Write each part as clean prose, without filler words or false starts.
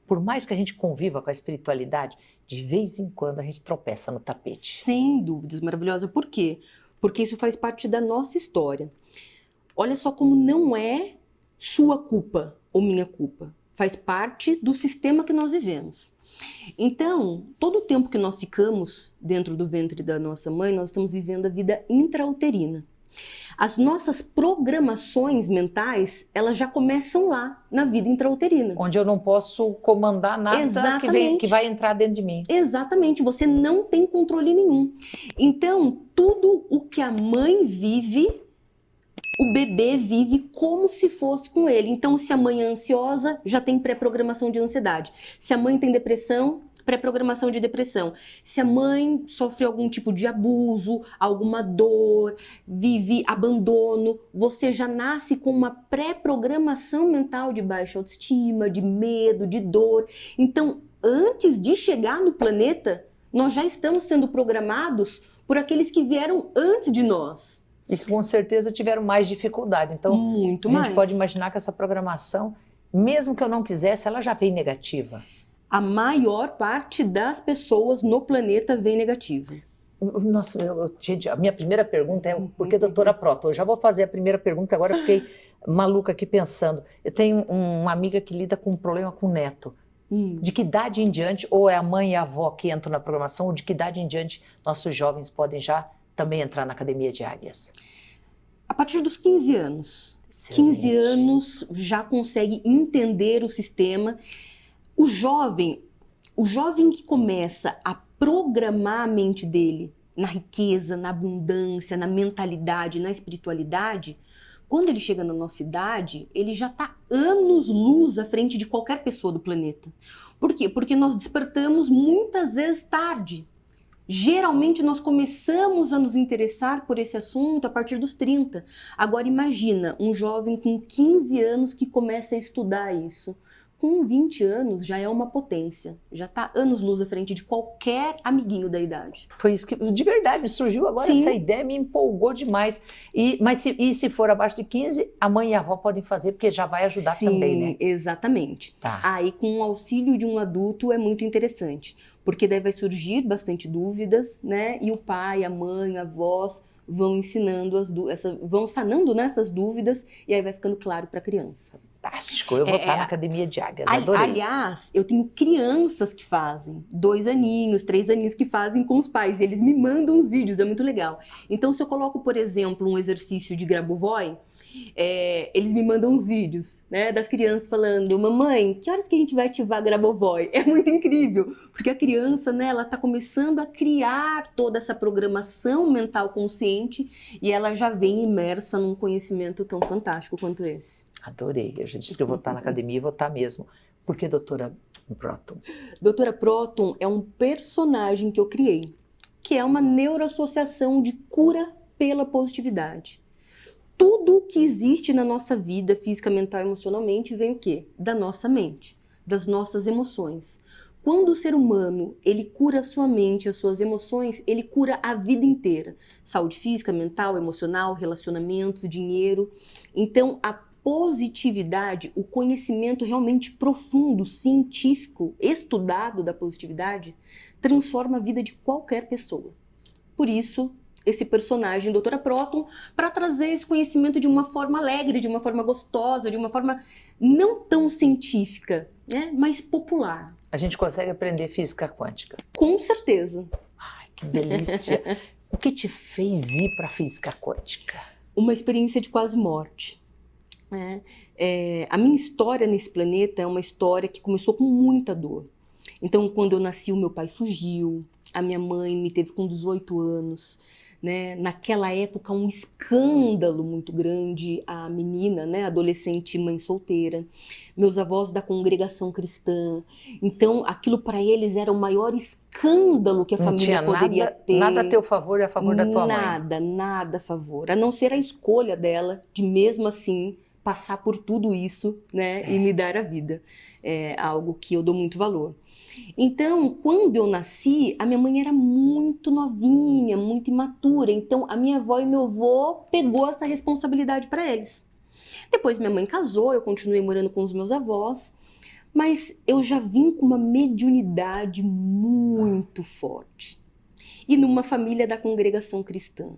por mais que a gente conviva com a espiritualidade, de vez em quando a gente tropeça no tapete. Sem dúvidas, maravilhosa. Por quê? Porque isso faz parte da nossa história. Olha só como não é sua culpa ou minha culpa. Faz parte do sistema que nós vivemos. Então, todo o tempo que nós ficamos dentro do ventre da nossa mãe, nós estamos vivendo a vida intrauterina. As nossas programações mentais, elas já começam lá, na vida intrauterina. Onde eu não posso comandar nada que vai entrar dentro de mim. Exatamente, você não tem controle nenhum. Então, tudo o que a mãe vive, o bebê vive como se fosse com ele. Então, se a mãe é ansiosa, já tem pré-programação de ansiedade. Se a mãe tem depressão, pré-programação de depressão. Se a mãe sofre algum tipo de abuso, alguma dor, vive abandono, você já nasce com uma pré-programação mental de baixa autoestima, de medo, de dor. Então, antes de chegar no planeta, nós já estamos sendo programados por aqueles que vieram antes de nós. E que com certeza tiveram mais dificuldade. Então, muito a gente mais. pode imaginar que essa programação, mesmo que eu não quisesse, ela já veio negativa. A maior parte das pessoas no planeta vem negativa. Nossa, gente, a minha primeira pergunta é por que doutora Próton? Eu já vou fazer a primeira pergunta, que agora eu fiquei maluca aqui pensando. Eu tenho uma amiga que lida com um problema com o neto. De que idade em diante, ou é a mãe e a avó que entram na programação, ou de que idade em diante nossos jovens podem já também entrar na Academia de Águias? A partir dos 15 anos. Excelente. 15 anos já consegue entender o sistema. O jovem que começa a programar a mente dele na riqueza, na abundância, na mentalidade, na espiritualidade, quando ele chega na nossa idade, ele já está anos-luz à frente de qualquer pessoa do planeta. Por quê? Porque nós despertamos muitas vezes tarde. Geralmente nós começamos a nos interessar por esse assunto a partir dos 30. Agora imagina um jovem com 15 anos que começa a estudar isso. Com 20 anos já é uma potência, já está anos-luz à frente de qualquer amiguinho da idade. Foi isso que, de verdade, me surgiu agora. Sim. Essa ideia, me empolgou demais. Mas se for abaixo de 15, a mãe e a avó podem fazer, porque já vai ajudar também, né? Sim, exatamente. Tá. Aí com o auxílio de um adulto é muito interessante, porque daí vai surgir bastante dúvidas, né? E o pai, a mãe, a avós vão ensinando vão sanando nessas dúvidas, e aí vai ficando claro para a criança. Fantástico, eu vou estar na Academia de Águias, adorei. Aliás, eu tenho crianças que fazem, 2 aninhos, 3 aninhos, que fazem com os pais, eles me mandam os vídeos, é muito legal. Então, se eu coloco, por exemplo, um exercício de Grabovoi, eles me mandam os vídeos, né, das crianças falando: mamãe, que horas que a gente vai ativar Grabovoi? É muito incrível, porque a criança, né, ela tá começando a criar toda essa programação mental consciente e ela já vem imersa num conhecimento tão fantástico quanto esse. Adorei, eu já disse que eu vou estar na academia e vou estar mesmo. Por que doutora Próton? Doutora Próton é um personagem que eu criei, que é uma neuroassociação de cura pela positividade. Tudo que existe na nossa vida, física, mental e emocionalmente, vem o quê? Da nossa mente, das nossas emoções. Quando o ser humano, ele cura a sua mente, as suas emoções, ele cura a vida inteira. Saúde física, mental, emocional, relacionamentos, dinheiro. Então, a positividade, o conhecimento realmente profundo, científico, estudado da positividade, transforma a vida de qualquer pessoa. Por isso, esse personagem, Doutora Próton, para trazer esse conhecimento de uma forma alegre, de uma forma gostosa, de uma forma não tão científica, né, mas popular. A gente consegue aprender física quântica? Com certeza. Ai, que delícia! O que te fez ir para a física quântica? Uma experiência de quase morte. A minha história nesse planeta é uma história que começou com muita dor. Então, quando eu nasci, o meu pai fugiu, a minha mãe me teve com 18 anos. Né? Naquela época, um escândalo muito grande, a menina, né, adolescente, mãe solteira, meus avós da congregação cristã. Então, aquilo para eles era o maior escândalo que a família poderia ter. Nada a teu favor e a favor da tua mãe. Nada a favor, a não ser a escolha dela de mesmo assim passar por tudo isso, né, e me dar a vida. É algo que eu dou muito valor. Então, quando eu nasci, a minha mãe era muito novinha, muito imatura. Então, a minha avó e meu avô pegou essa responsabilidade para eles. Depois minha mãe casou, eu continuei morando com os meus avós. Mas eu já vim com uma mediunidade muito forte. E numa família da congregação cristã.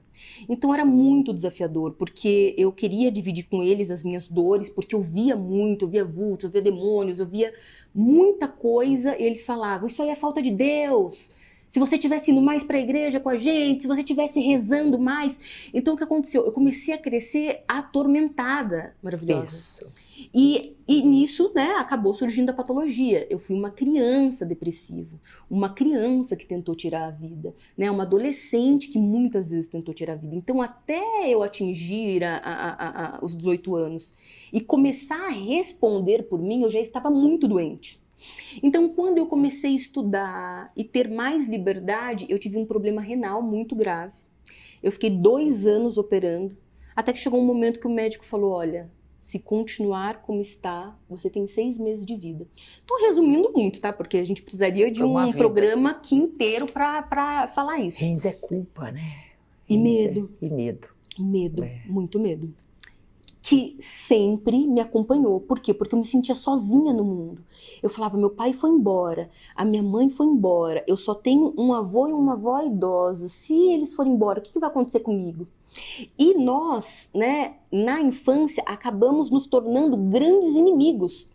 Então era muito desafiador, porque eu queria dividir com eles as minhas dores, porque eu via muito, eu via vultos, eu via demônios, eu via muita coisa, e eles falavam, isso aí é falta de Deus. Se você tivesse indo mais para a igreja com a gente, se você tivesse rezando mais. Então o que aconteceu? Eu comecei a crescer atormentada, maravilhosa. Isso. E nisso, né, acabou surgindo a patologia. Eu fui uma criança depressiva, uma criança que tentou tirar a vida, né, uma adolescente que muitas vezes tentou tirar a vida. Então, até eu atingir os 18 anos e começar a responder por mim, eu já estava muito doente. Então, quando eu comecei a estudar e ter mais liberdade, eu tive um problema renal muito grave. Eu fiquei 2 anos operando, até que chegou um momento que o médico falou, olha, se continuar como está, você tem 6 meses de vida. Tô resumindo muito, tá? Porque a gente precisaria de um programa aqui inteiro para falar isso. Rins é culpa, né? E medo. E medo. Medo, muito medo. Que sempre me acompanhou. Por quê? Porque eu me sentia sozinha no mundo. Eu falava, meu pai foi embora, a minha mãe foi embora, eu só tenho um avô e uma avó idosa. Se eles forem embora, o que vai acontecer comigo? E nós, né, na infância, acabamos nos tornando grandes inimigos.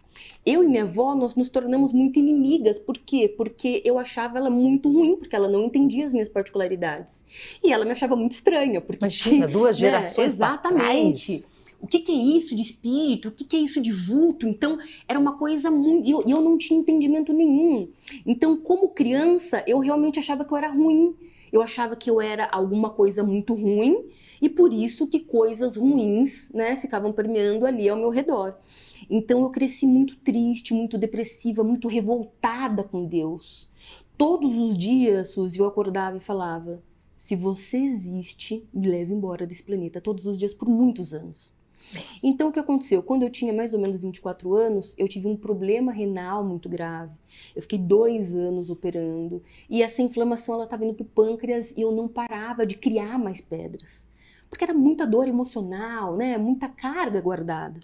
Eu e minha avó, nós nos tornamos muito inimigas. Por quê? Porque eu achava ela muito ruim, porque ela não entendia as minhas particularidades. E ela me achava muito estranha. Porque, imagina, 2 gerações exatamente. O que é isso de espírito? O que é isso de vulto? Então, era uma coisa muito... E eu não tinha entendimento nenhum. Então, como criança, eu realmente achava que eu era ruim. Eu achava que eu era alguma coisa muito ruim e por isso que coisas ruins, né, ficavam permeando ali ao meu redor. Então, eu cresci muito triste, muito depressiva, muito revoltada com Deus. Todos os dias, Suzy, eu acordava e falava, se você existe, me leve embora desse planeta. Todos os dias, por muitos anos. Então, o que aconteceu? Quando eu tinha mais ou menos 24 anos, eu tive um problema renal muito grave. Eu fiquei 2 anos operando e essa inflamação ela estava indo para o pâncreas e eu não parava de criar mais pedras. Porque era muita dor emocional, né? Muita carga guardada.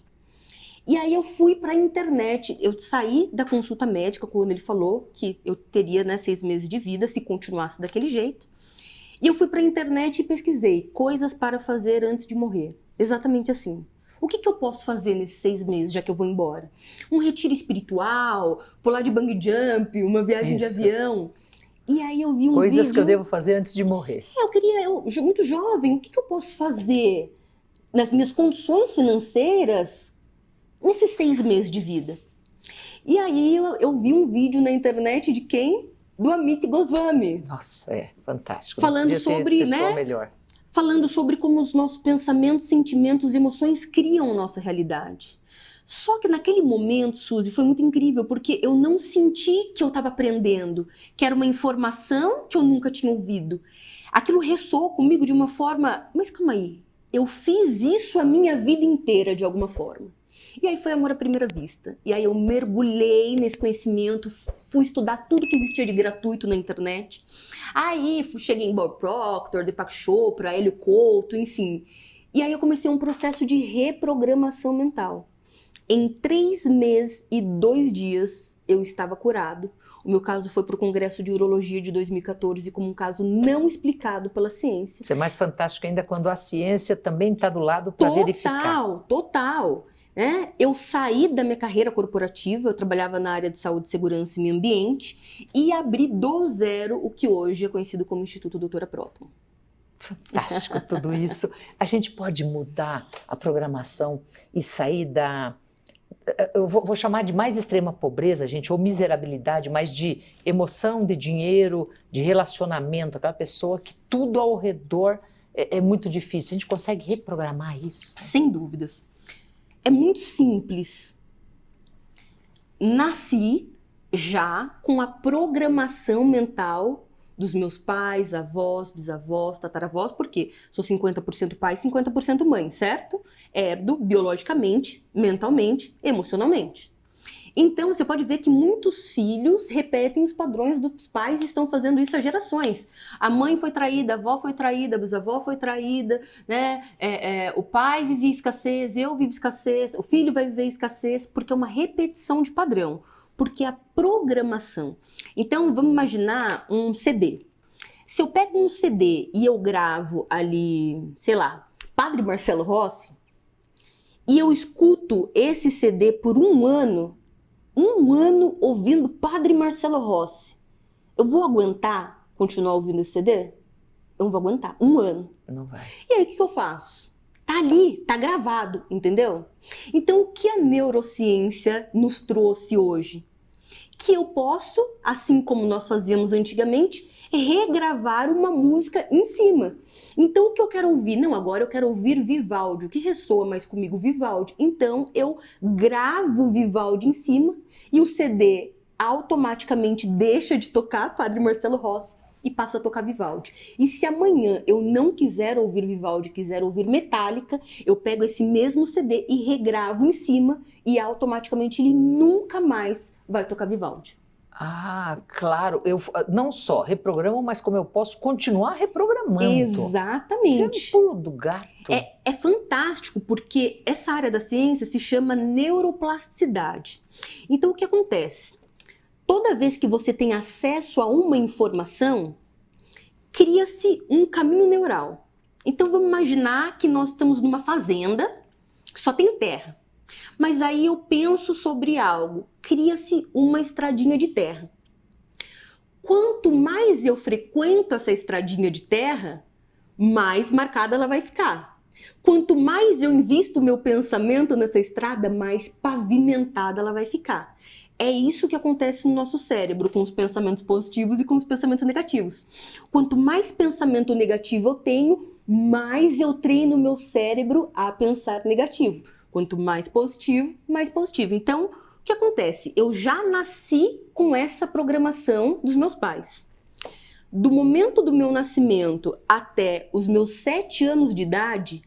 E aí eu fui para a internet, eu saí da consulta médica quando ele falou que eu teria, né, 6 meses de vida se continuasse daquele jeito. E eu fui para a internet e pesquisei coisas para fazer antes de morrer. Exatamente assim. O que eu posso fazer nesses 6 meses, já que eu vou embora? Um retiro espiritual, pular de bungee jump, uma viagem de avião. E aí eu vi um coisas vídeo... que eu devo fazer antes de morrer. Eu muito jovem, o que eu posso fazer nas minhas condições financeiras nesses 6 meses de vida? E aí eu vi um vídeo na internet de quem? Do Amit Goswami. Nossa, é fantástico. Falando sobre, né? Melhor. Falando sobre como os nossos pensamentos, sentimentos e emoções criam a nossa realidade. Só que naquele momento, Suzy, foi muito incrível, porque eu não senti que eu estava aprendendo, que era uma informação que eu nunca tinha ouvido. Aquilo ressoou comigo de uma forma, mas calma aí, eu fiz isso a minha vida inteira de alguma forma. E aí foi amor à primeira vista. E aí eu mergulhei nesse conhecimento, fui estudar tudo que existia de gratuito na internet. Aí cheguei em Bob Proctor, Deepak Chopra, Hélio Couto, enfim. E aí eu comecei um processo de reprogramação mental. Em 3 meses e 2 dias eu estava curado. O meu caso foi para o Congresso de Urologia de 2014 como um caso não explicado pela ciência. Isso é mais fantástico ainda quando a ciência também está do lado para verificar. Total. Eu saí da minha carreira corporativa, eu trabalhava na área de saúde, segurança e meio ambiente e abri do zero o que hoje é conhecido como Instituto Doutora Proton. Fantástico tudo isso. A gente pode mudar a programação e sair da... Eu vou chamar de mais extrema pobreza, gente, ou miserabilidade, mas de emoção, de dinheiro, de relacionamento, aquela pessoa que tudo ao redor é muito difícil. A gente consegue reprogramar isso? Sem dúvidas. É muito simples. Nasci já com a programação mental dos meus pais, avós, bisavós, tataravós, porque sou 50% pai e 50% mãe, certo? Herdo biologicamente, mentalmente, emocionalmente. Então, você pode ver que muitos filhos repetem os padrões dos pais e estão fazendo isso há gerações. A mãe foi traída, a avó foi traída, a bisavó foi traída, né? O pai vivia escassez, eu vivo escassez, o filho vai viver escassez, porque é uma repetição de padrão. porque é a programação. Então, vamos imaginar um CD. Se eu pego um CD e eu gravo ali, sei lá, Padre Marcelo Rossi, e eu escuto esse CD por um ano ouvindo Padre Marcelo Rossi, eu vou aguentar continuar ouvindo esse CD? Eu não vou aguentar. Um ano. Não vai. E aí, o que eu faço? Tá ali, tá gravado, entendeu? Então, o que a neurociência nos trouxe hoje? Que eu posso, assim como nós fazíamos antigamente, regravar uma música em cima. Então, o que eu quero ouvir? Não, agora eu quero ouvir Vivaldi. O que ressoa mais comigo? Vivaldi. Então, eu gravo Vivaldi em cima e o CD automaticamente deixa de tocar Padre Marcelo Rossi e passa a tocar Vivaldi. E se amanhã eu não quiser ouvir Vivaldi, quiser ouvir Metallica, eu pego esse mesmo CD e regravo em cima e automaticamente ele nunca mais vai tocar Vivaldi. Ah, claro. Eu não só reprogramo, mas como eu posso continuar reprogramando. Exatamente. Isso é tudo, gato. É fantástico, porque essa área da ciência se chama neuroplasticidade. Então, o que acontece? Toda vez que você tem acesso a uma informação, cria-se um caminho neural. Então, vamos imaginar que nós estamos numa fazenda que só tem terra. Mas aí eu penso sobre algo, cria-se uma estradinha de terra. Quanto mais eu frequento essa estradinha de terra, mais marcada ela vai ficar. Quanto mais eu invisto meu pensamento nessa estrada, mais pavimentada ela vai ficar. É isso que acontece no nosso cérebro com os pensamentos positivos e com os pensamentos negativos. Quanto mais pensamento negativo eu tenho, mais eu treino meu cérebro a pensar negativo. Quanto mais positivo, mais positivo. Então, o que acontece? Eu já nasci com essa programação dos meus pais. Do momento do meu nascimento até os meus 7 anos de idade,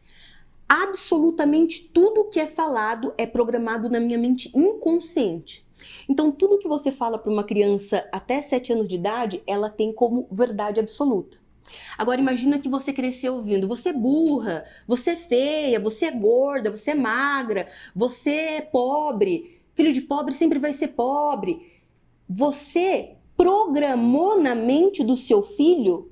absolutamente tudo que é falado é programado na minha mente inconsciente. Então, tudo que você fala para uma criança até 7 anos de idade, ela tem como verdade absoluta. Agora, imagina que você cresceu ouvindo, você é burra, você é feia, você é gorda, você é magra, você é pobre, filho de pobre sempre vai ser pobre. Você programou na mente do seu filho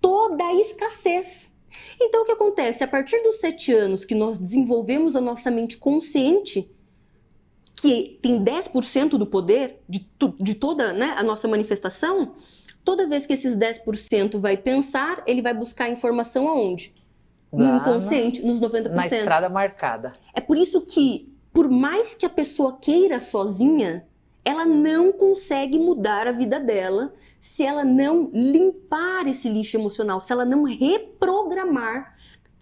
toda a escassez. Então, o que acontece? A partir dos 7 anos que nós desenvolvemos a nossa mente consciente, que tem 10% do poder de toda, né, a nossa manifestação, toda vez que esses 10% vai pensar, ele vai buscar informação aonde? No inconsciente, nos 90%. Na estrada marcada. É por isso que, por mais que a pessoa queira sozinha, ela não consegue mudar a vida dela se ela não limpar esse lixo emocional, se ela não reprogramar,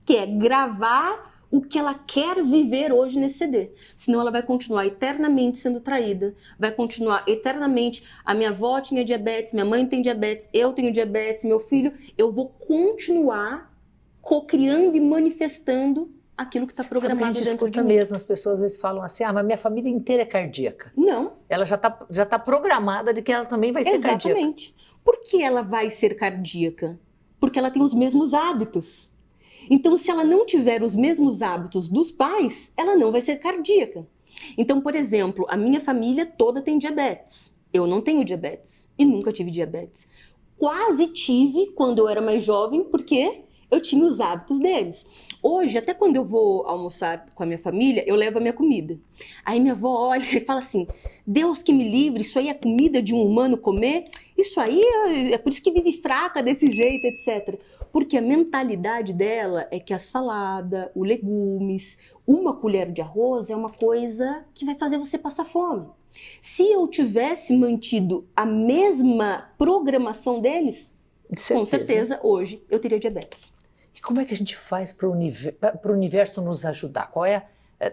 que é gravar o que ela quer viver hoje nesse CD. Senão ela vai continuar eternamente sendo traída, vai continuar eternamente, a minha avó tinha diabetes, minha mãe tem diabetes, eu tenho diabetes, meu filho, eu vou continuar co-criando e manifestando aquilo que está programado a gente dentro escuta de mim. mesmo, as pessoas às vezes falam assim, mas minha família inteira é cardíaca. Não. Ela já tá programada de que ela também vai ser cardíaca. Exatamente. Por que ela vai ser cardíaca? Porque ela tem os mesmos hábitos. Então, se ela não tiver os mesmos hábitos dos pais, ela não vai ser cardíaca. Então, por exemplo, a minha família toda tem diabetes. Eu não tenho diabetes e nunca tive diabetes. Quase tive quando eu era mais jovem, porque eu tinha os hábitos deles. Hoje, até quando eu vou almoçar com a minha família, eu levo a minha comida. Aí minha avó olha e fala assim, Deus que me livre, isso aí é comida de um humano comer? Isso aí é por isso que vive fraca desse jeito, etc. Porque a mentalidade dela é que a salada, os legumes, uma colher de arroz é uma coisa que vai fazer você passar fome. Se eu tivesse mantido a mesma programação deles, com certeza hoje eu teria diabetes. E como é que a gente faz para o universo nos ajudar?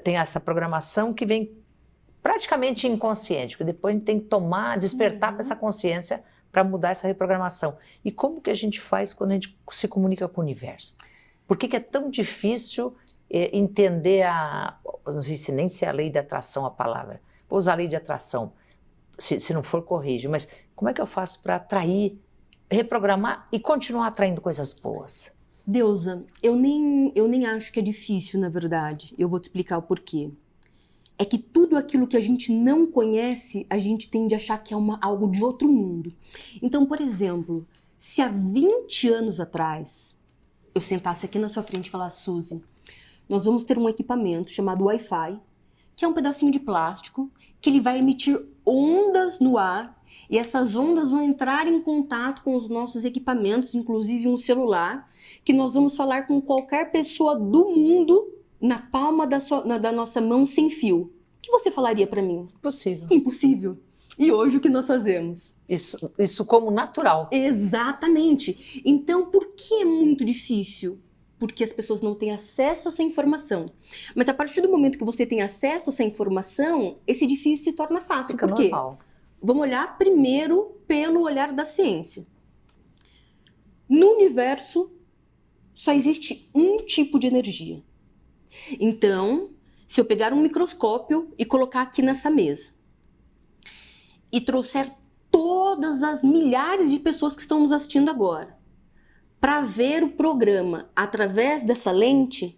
Tem essa programação que vem praticamente inconsciente, porque depois a gente tem que despertar para essa consciência para mudar essa reprogramação. E como que a gente faz quando a gente se comunica com o universo? Por que é tão difícil entender não sei se nem se é a lei de atração a palavra, vou usar a lei de atração, se não for corrige, mas como é que eu faço para atrair, reprogramar e continuar atraindo coisas boas? Deusa, eu nem acho que é difícil, na verdade. Eu vou te explicar o porquê. é que tudo aquilo que a gente não conhece, a gente tende a achar que é algo de outro mundo. Então, por exemplo, se há 20 anos atrás eu sentasse aqui na sua frente e falasse, Suzy, nós vamos ter um equipamento chamado Wi-Fi, que é um pedacinho de plástico, que ele vai emitir ondas no ar, e essas ondas vão entrar em contato com os nossos equipamentos, inclusive um celular, que nós vamos falar com qualquer pessoa do mundo na palma da nossa mão sem fio. O que você falaria para mim? Impossível. Impossível. E hoje o que nós fazemos? Isso como natural. Exatamente. Então, por que é muito difícil? Porque as pessoas não têm acesso a essa informação. Mas a partir do momento que você tem acesso a essa informação, esse difícil se torna fácil. Fica por quê? normal. Vamos olhar primeiro pelo olhar da ciência. No universo, só existe um tipo de energia. Então, se eu pegar um microscópio e colocar aqui nessa mesa e trouxer todas as milhares de pessoas que estão nos assistindo agora para ver o programa através dessa lente,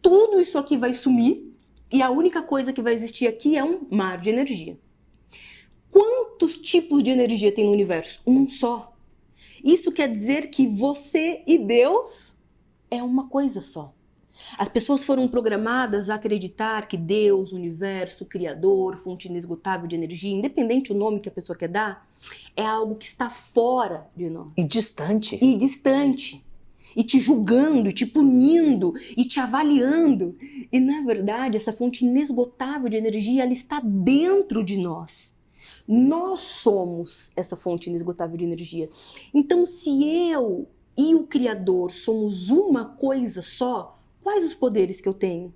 tudo isso aqui vai sumir e a única coisa que vai existir aqui é um mar de energia. Quantos tipos de energia tem no universo? Um só. Isso quer dizer que você e Deus é uma coisa só. As pessoas foram programadas a acreditar que Deus, universo, criador, fonte inesgotável de energia, independente do nome que a pessoa quer dar, é algo que está fora de nós. E distante. E distante. E te julgando, e te punindo, e te avaliando. E na verdade, essa fonte inesgotável de energia, ela está dentro de nós. Nós somos essa fonte inesgotável de energia. Então, se eu e o Criador somos uma coisa só, quais os poderes que eu tenho?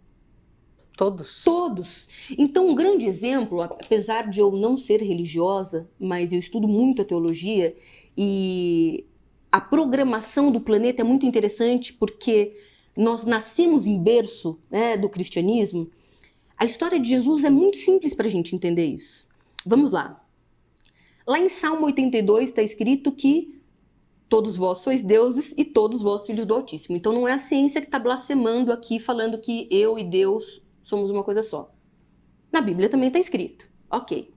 Todos. Todos. Então, um grande exemplo, apesar de eu não ser religiosa, mas eu estudo muito a teologia e a programação do planeta é muito interessante porque nós nascemos em berço, né, do cristianismo. A história de Jesus é muito simples para a gente entender isso. Vamos lá. Lá em Salmo 82 está escrito que todos vós sois deuses e todos vós filhos do Altíssimo. Então não é a ciência que está blasfemando aqui, falando que eu e Deus somos uma coisa só. Na Bíblia também está escrito. Ok.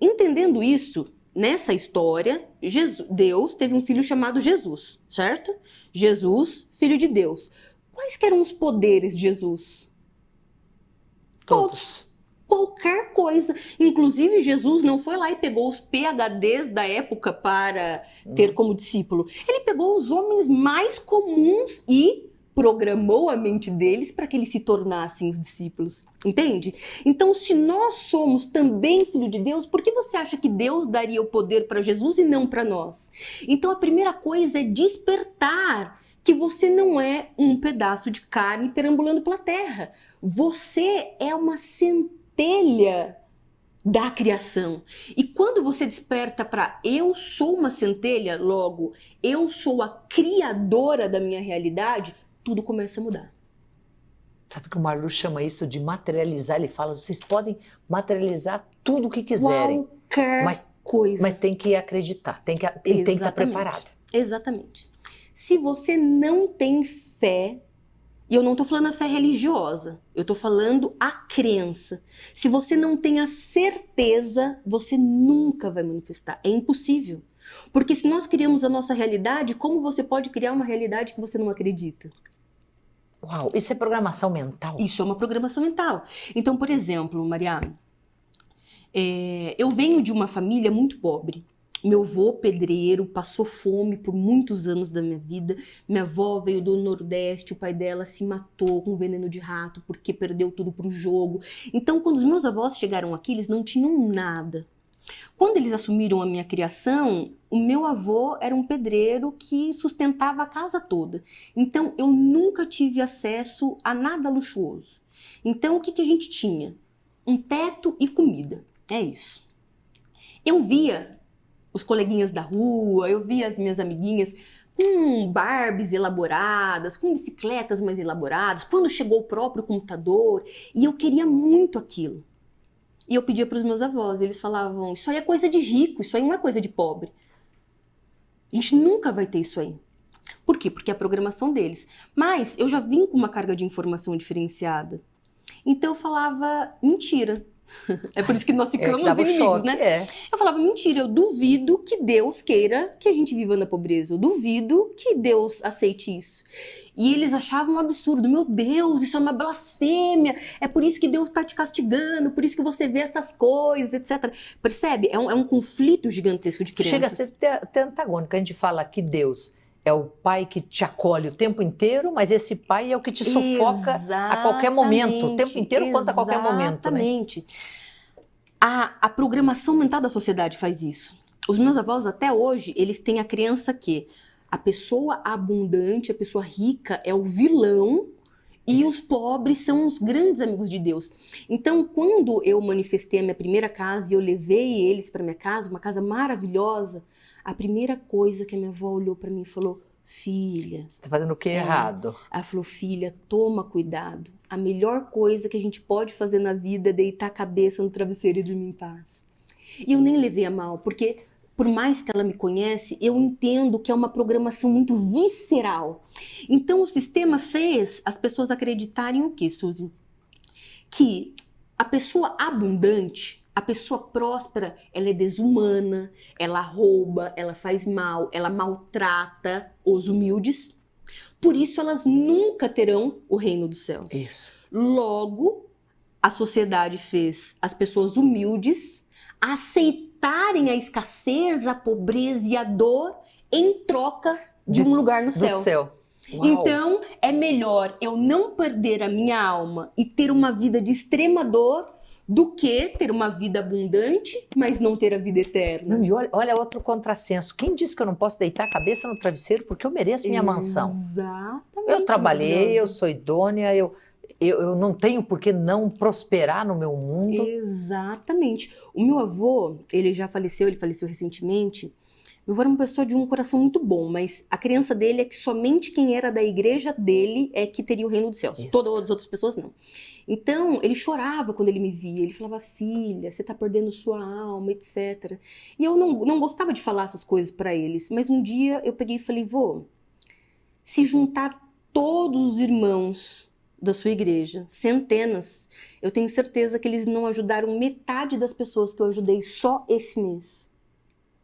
Entendendo isso, nessa história, Deus teve um filho chamado Jesus, certo? Jesus, filho de Deus. Quais que eram os poderes de Jesus? Todos. Qualquer coisa. Inclusive, Jesus não foi lá e pegou os PhDs da época para ter como discípulo. Ele pegou os homens mais comuns e programou a mente deles para que eles se tornassem os discípulos. Entende? Então, se nós somos também filho de Deus, por que você acha que Deus daria o poder para Jesus e não para nós? Então, a primeira coisa é despertar que você não é um pedaço de carne perambulando pela terra. Você é uma centelha da criação. E quando você desperta para eu sou uma centelha, logo eu sou a criadora da minha realidade, tudo começa a mudar. Sabe que o Marlu chama isso de materializar? Ele fala, vocês podem materializar tudo o que quiserem. Qualquer coisa. Mas tem que acreditar, tem que estar preparado. Exatamente. Se você não tem fé, e eu não estou falando a fé religiosa, eu estou falando a crença. Se você não tem a certeza, você nunca vai manifestar. É impossível. Porque se nós criamos a nossa realidade, como você pode criar uma realidade que você não acredita? Uau, isso é programação mental? Isso é uma programação mental. Então, por exemplo, Maria, eu venho de uma família muito pobre. Meu avô, pedreiro, passou fome por muitos anos da minha vida. Minha avó veio do Nordeste, o pai dela se matou com veneno de rato porque perdeu tudo pro jogo. Então, quando os meus avós chegaram aqui, eles não tinham nada. Quando eles assumiram a minha criação, o meu avô era um pedreiro que sustentava a casa toda. Então, eu nunca tive acesso a nada luxuoso. Então, o que a gente tinha? Um teto e comida. É isso. Eu via os coleguinhas da rua, eu via as minhas amiguinhas com Barbies elaboradas, com bicicletas mais elaboradas, quando chegou o próprio computador, e eu queria muito aquilo. E eu pedia para os meus avós, eles falavam, isso aí é coisa de rico, isso aí não é coisa de pobre. A gente nunca vai ter isso aí. Por quê? Porque é a programação deles. Mas eu já vim com uma carga de informação diferenciada. Então eu falava mentira. É por isso que nós ficamos inimigos, choque, né? Eu falava mentira, eu duvido que Deus queira que a gente viva na pobreza. Eu duvido que Deus aceite isso. E eles achavam um absurdo. Meu Deus, isso é uma blasfêmia. É por isso que Deus está te castigando, por isso que você vê essas coisas, etc. Percebe? É um conflito gigantesco de crianças. Chega a ser até antagônico. A gente fala que Deus é o pai que te acolhe o tempo inteiro, mas esse pai é o que te sufoca a qualquer momento, o tempo inteiro quanto a qualquer momento. Exatamente. Né? A programação mental da sociedade faz isso. Os meus avós, até hoje, eles têm a crença que a pessoa abundante, a pessoa rica é o vilão e os pobres são os grandes amigos de Deus. Então, quando eu manifestei a minha primeira casa e eu levei eles para minha casa, uma casa maravilhosa, a primeira coisa que a minha avó olhou para mim e falou: filha... Você está fazendo o que errado? Ela falou: filha, toma cuidado. A melhor coisa que a gente pode fazer na vida é deitar a cabeça no travesseiro e dormir em paz. E eu nem levei a mal, porque por mais que ela me conhece, eu entendo que é uma programação muito visceral. Então o sistema fez as pessoas acreditarem o quê, Suzy? Que a pessoa abundante, a pessoa próspera, ela é desumana, ela rouba, ela faz mal, ela maltrata os humildes. Por isso elas nunca terão o reino dos céus. Isso. Logo, a sociedade fez as pessoas humildes aceitarem a escassez, a pobreza e a dor em troca de um lugar no céu. Do céu. Uau. Então, é melhor eu não perder a minha alma e ter uma vida de extrema dor do que ter uma vida abundante, mas não ter a vida eterna. Não, e olha outro contrassenso. Quem disse que eu não posso deitar a cabeça no travesseiro porque eu mereço minha mansão? Exatamente. Eu trabalhei, eu sou idônea, eu não tenho por que não prosperar no meu mundo. Exatamente. O meu avô, ele faleceu recentemente. Meu avô era uma pessoa de um coração muito bom, mas a crença dele é que somente quem era da igreja dele é que teria o reino dos céus. Isso. Todas as outras pessoas não. Então, ele chorava quando ele me via. Ele falava: filha, você tá perdendo sua alma, etc. E eu não gostava de falar essas coisas para eles. Mas um dia eu peguei e falei: vô, se juntar todos os irmãos da sua igreja, centenas, eu tenho certeza que eles não ajudaram metade das pessoas que eu ajudei só esse mês.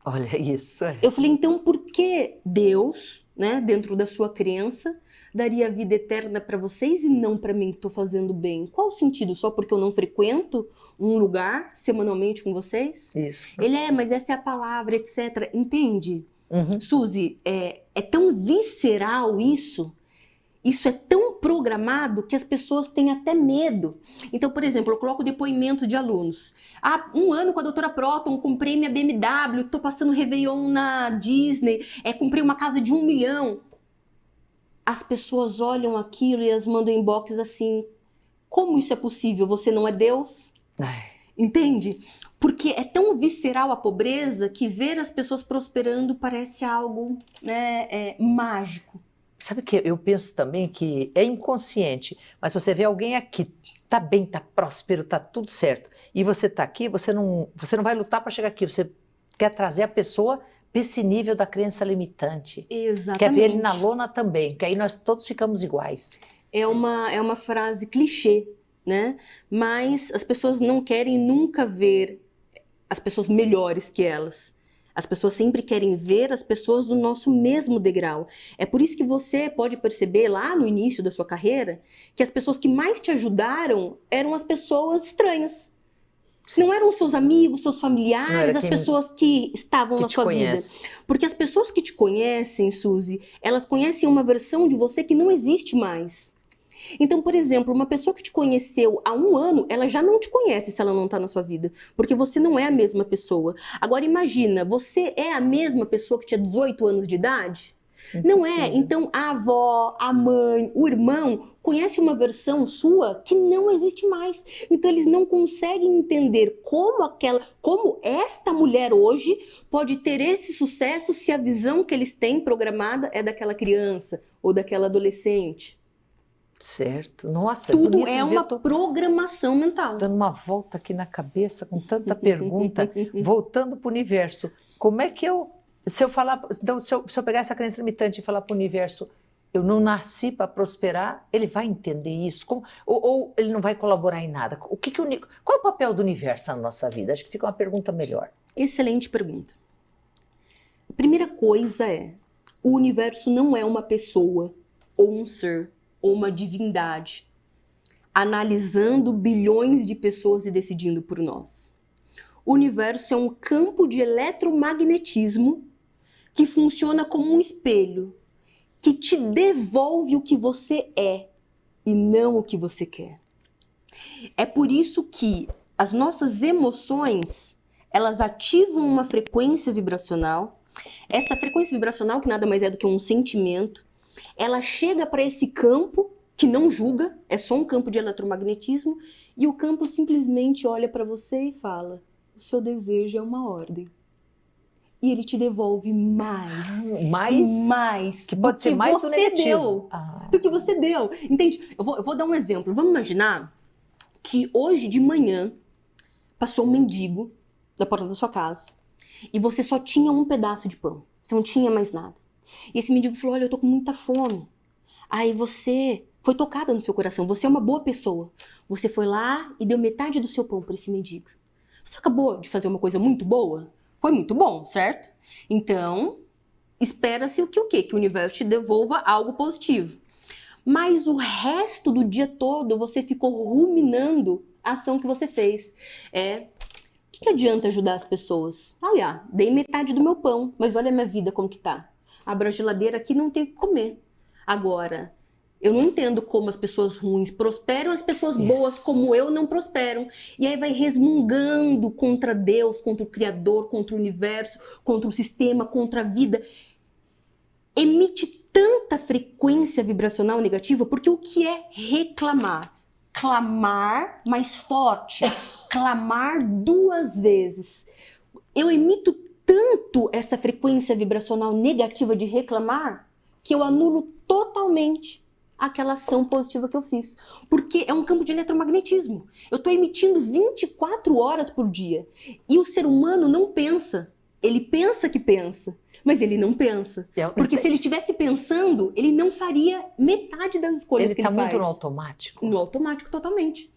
Olha isso. Eu falei: então por que Deus, né, dentro da sua crença, daria a vida eterna para vocês e não para mim que estou fazendo bem? Qual o sentido? Só porque eu não frequento um lugar semanalmente com vocês? Isso. Ele mas essa é a palavra, etc. Entende? Uhum. Suzy, é tão visceral isso. Isso é tão programado que as pessoas têm até medo. Então, por exemplo, eu coloco depoimento de alunos. Há um ano com a doutora Proton, comprei minha BMW, estou passando Réveillon na Disney, comprei uma casa de 1 milhão. As pessoas olham aquilo e elas mandam inbox assim: como isso é possível? Você não é Deus? Ai. Entende? Porque é tão visceral a pobreza que ver as pessoas prosperando parece algo, né, mágico. Sabe que eu penso também que é inconsciente, mas se você vê alguém aqui, tá bem, tá próspero, tá tudo certo, e você tá aqui, você não vai lutar para chegar aqui, você quer trazer a pessoa para esse nível da crença limitante. Exatamente. Quer ver ele na lona também, porque aí nós todos ficamos iguais. É uma frase clichê, né? Mas as pessoas não querem nunca ver as pessoas melhores que elas. As pessoas sempre querem ver as pessoas do nosso mesmo degrau. É por isso que você pode perceber lá no início da sua carreira que as pessoas que mais te ajudaram eram as pessoas estranhas. Sim. Não eram seus amigos, seus familiares, as pessoas que estavam na sua vida. Porque as pessoas que te conhecem, Suzy, elas conhecem uma versão de você que não existe mais. Então, por exemplo, uma pessoa que te conheceu há 1 ano, ela já não te conhece se ela não está na sua vida, porque você não é a mesma pessoa. Agora imagina, você é a mesma pessoa que tinha 18 anos de idade? Não é? Então a avó, a mãe, o irmão conhece uma versão sua que não existe mais. Então eles não conseguem entender como esta mulher hoje pode ter esse sucesso se a visão que eles têm programada é daquela criança ou daquela adolescente. Certo. Nossa, tudo é uma programação mental. Dando uma volta aqui na cabeça com tanta pergunta, voltando para o universo. Como é que se eu pegar essa crença limitante e falar para o universo, eu não nasci para prosperar, ele vai entender isso? Ou ele não vai colaborar em nada? Qual é o papel do universo na nossa vida? Acho que fica uma pergunta melhor. Excelente pergunta. A primeira coisa é, o universo não é uma pessoa, ou um ser, ou uma divindade, analisando bilhões de pessoas e decidindo por nós. O universo é um campo de eletromagnetismo que funciona como um espelho, que te devolve o que você é e não o que você quer. É por isso que as nossas emoções, elas ativam uma frequência vibracional. Essa frequência vibracional, que nada mais é do que um sentimento, ela chega para esse campo que não julga, é só um campo de eletromagnetismo, e o campo simplesmente olha para você e fala: o seu desejo é uma ordem. E ele te devolve mais que pode ser mais do você deu, do que você deu. Entende? Eu vou dar um exemplo. Vamos imaginar que hoje de manhã passou um mendigo na porta da sua casa e você só tinha um pedaço de pão. Você não tinha mais nada. E esse mendigo falou: olha, eu tô com muita fome. Aí você foi tocada no seu coração. Você é uma boa pessoa. Você foi lá e deu metade do seu pão para esse mendigo. Você acabou de fazer uma coisa muito boa? Foi muito bom, certo? Então, espera-se o quê? Que o universo te devolva algo positivo. Mas o resto do dia todo você ficou ruminando a ação que você fez. O que adianta ajudar as pessoas? Olha, dei metade do meu pão, mas olha a minha vida como que tá. Abro a geladeira aqui e não tenho o que comer. Agora, eu não entendo como as pessoas ruins prosperam, as pessoas boas como eu não prosperam. E aí vai resmungando contra Deus, contra o Criador, contra o universo, contra o sistema, contra a vida. Emite tanta frequência vibracional negativa, porque o que é reclamar? Clamar mais forte, clamar 2 vezes. Eu emito tanto essa frequência vibracional negativa de reclamar que eu anulo totalmente aquela ação positiva que eu fiz. Porque é um campo de eletromagnetismo. Eu estou emitindo 24 horas por dia. E o ser humano não pensa. Ele pensa que pensa, mas ele não pensa. Porque se ele estivesse pensando, ele não faria metade das escolhas que ele faz. Ele está muito no automático. No automático, totalmente.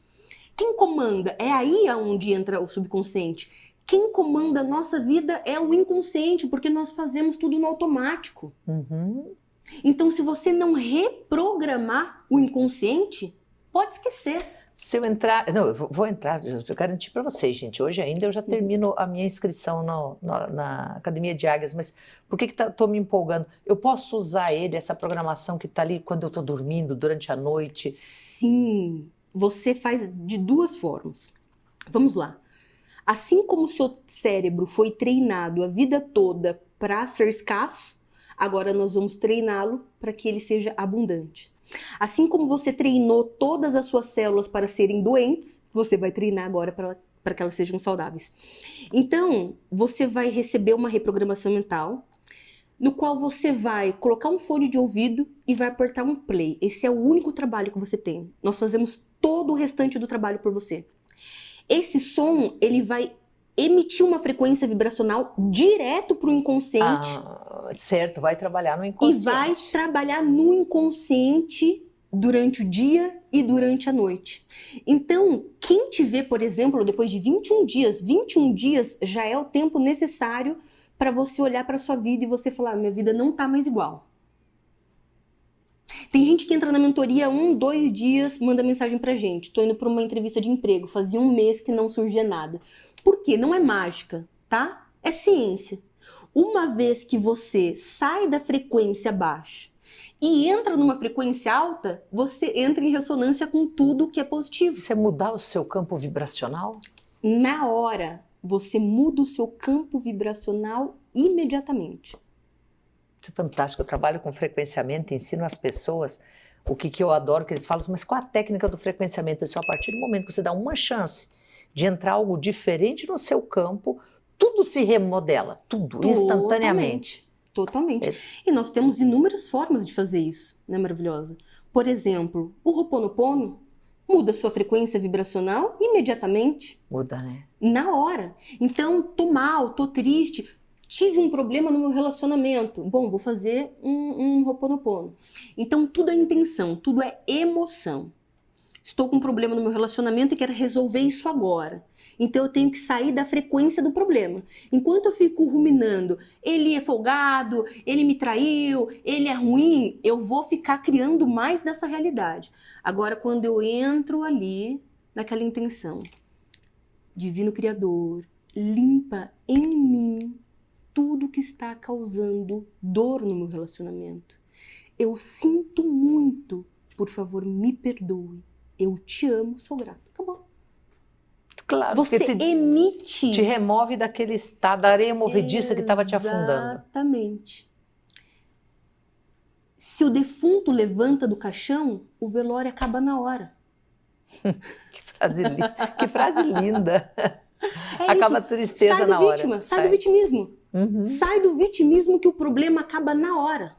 Quem comanda? É aí onde entra o subconsciente. Quem comanda a nossa vida é o inconsciente, porque nós fazemos tudo no automático. Então, se você não reprogramar o inconsciente, pode esquecer. Se eu entrar... Não, eu vou entrar, eu garanti para vocês, gente. Hoje ainda eu já termino a minha inscrição na Academia de Águias, mas por que estou me empolgando? Eu posso usar essa programação que está ali quando eu estou dormindo, durante a noite? Sim, você faz de 2 formas. Vamos lá. Assim como o seu cérebro foi treinado a vida toda para ser escasso, agora nós vamos treiná-lo para que ele seja abundante. Assim como você treinou todas as suas células para serem doentes, você vai treinar agora para que elas sejam saudáveis. Então, você vai receber uma reprogramação mental, no qual você vai colocar um fone de ouvido e vai apertar um play. Esse é o único trabalho que você tem. Nós fazemos todo o restante do trabalho por você. Esse som, ele vai emitir uma frequência vibracional direto para o inconsciente. Certo, vai trabalhar no inconsciente. E vai trabalhar no inconsciente durante o dia e durante a noite. Então, quem te vê, por exemplo, depois de 21 dias já é o tempo necessário para você olhar para sua vida e você falar: minha vida não tá mais igual. Tem gente que entra na mentoria 1, 2 dias, manda mensagem pra gente: tô indo para uma entrevista de emprego, fazia 1 mês que não surgia nada. Por quê? Não é mágica, tá? É ciência. Uma vez que você sai da frequência baixa e entra numa frequência alta, você entra em ressonância com tudo que é positivo. Você mudar o seu campo vibracional? Na hora, você muda o seu campo vibracional imediatamente. Isso é fantástico. Eu trabalho com frequenciamento, ensino as pessoas o que eu adoro, que eles falam: mas qual a técnica do frequenciamento? Isso, a partir do momento que você dá uma chance de entrar algo diferente no seu campo, tudo se remodela, tudo, instantaneamente. Totalmente. E nós temos inúmeras formas de fazer isso, né, maravilhosa? Por exemplo, o Ho'oponopono muda sua frequência vibracional imediatamente. Muda, né? Na hora. Então, tô mal, tô triste. Tive um problema no meu relacionamento. Bom, vou fazer um Ho'oponopono. Então, tudo é intenção, tudo é emoção. Estou com um problema no meu relacionamento e quero resolver isso agora. Então, eu tenho que sair da frequência do problema. Enquanto eu fico ruminando, ele é folgado, ele me traiu, ele é ruim, eu vou ficar criando mais dessa realidade. Agora, quando eu entro ali, naquela intenção, Divino Criador, limpa em mim tudo que está causando dor no meu relacionamento. Eu sinto muito, por favor, me perdoe. Eu te amo, sou grata. Acabou. Claro, Você emite. Te remove daquele estado, da areia movediça que estava te afundando. Exatamente. Se o defunto levanta do caixão, o velório acaba na hora. Que frase linda. Acaba a tristeza na hora. Sai do vitimismo. Uhum. Sai do vitimismo que o problema acaba na hora.